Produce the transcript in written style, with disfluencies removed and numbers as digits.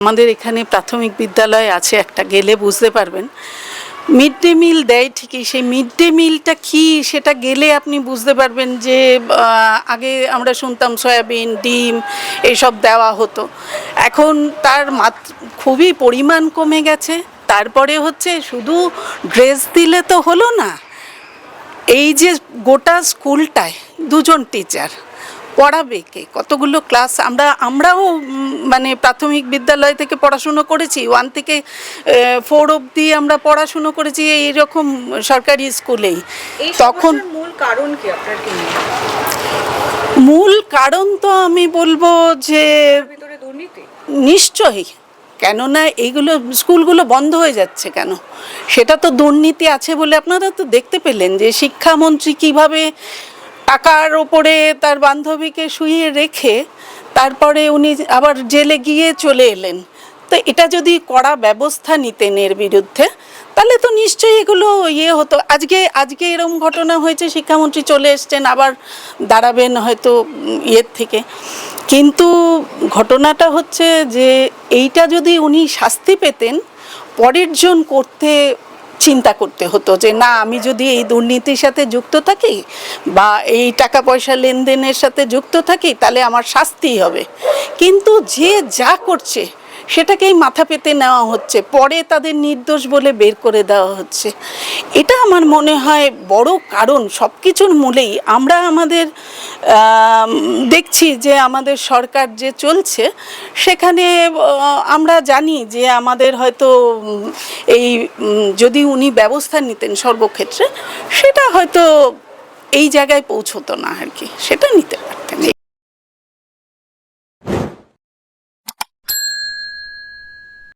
আমাদের এখানে প্রাথমিক বিদ্যালয় আছে একটা, গেলে বুঝতে পারবেন। মিড ডে মিল দেয় ঠিকই, সেই মিড ডে মিলটা কী সেটা গেলে আপনি বুঝতে পারবেন যে আগে আমরা শুনতাম সয়াবিন, ডিম এইসব দেওয়া হতো, এখন তার খুবই পরিমাণ কমে গেছে। তারপরে হচ্ছে শুধু ড্রেস দিলে তো হলো না, এই যে গোটা স্কুলটায় দুজন টিচার পড়াবে কে, কতগুলো ক্লাস। আমরাও মানে প্রাথমিক বিদ্যালয় থেকে পড়াশুনো করেছি, 1 থেকে 4 অবধি আমরা পড়াশুনো করেছি এইরকম সরকারি স্কুলেই। তখন মূল কারণ কি আপনার কি? মূল কারণ তো আমি বলবো যে দুর্নীতি নিশ্চয়ই, কেননা এইগুলো স্কুলগুলো বন্ধ হয়ে যাচ্ছে কেন, সেটা তো দুর্নীতি আছে বলে আপনারা তো দেখতে পেলেন যে শিক্ষামন্ত্রী কিভাবে টাকার ওপরে তার বান্ধবীকে শুইয়ে রেখে তারপরে উনি আবার জেলে গিয়ে চলে এলেন। তো এটা যদি কড়া ব্যবস্থা নিতেন এর বিরুদ্ধে, তাহলে তো নিশ্চয়ই এগুলো হতো। আজকে এরকম ঘটনা হয়েছে, শিক্ষামন্ত্রী চলে এসছেন, আবার দাঁড়াবেন হয়তো থেকে। কিন্তু ঘটনাটা হচ্ছে যে এইটা যদি উনি শাস্তি পেতেন, পরের জন চিন্তা করতে হতো যে না, আমি যদি এই দুর্নীতির সাথে যুক্ত থাকি বা এই টাকা পয়সা লেনদেনের সাথে যুক্ত থাকি তাহলে আমার শাস্তি হবে। কিন্তু যে যা করছে সেটাকেই মাথা পেতে নেওয়া হচ্ছে, পরে তাদের নির্দোষ বলে বের করে দেওয়া হচ্ছে। এটা আমার মনে হয় বড় কারণ। সব কিছুর মূলেই আমরা দেখছি যে আমাদের সরকার যে চলছে সেখানে আমরা জানি যে আমাদের হয়তো এই যদি উনি ব্যবস্থা নিতেন সর্বক্ষেত্রে, সেটা হয়তো এই জায়গায় পৌঁছতো না আর কি, সেটা নিতে পারতেন।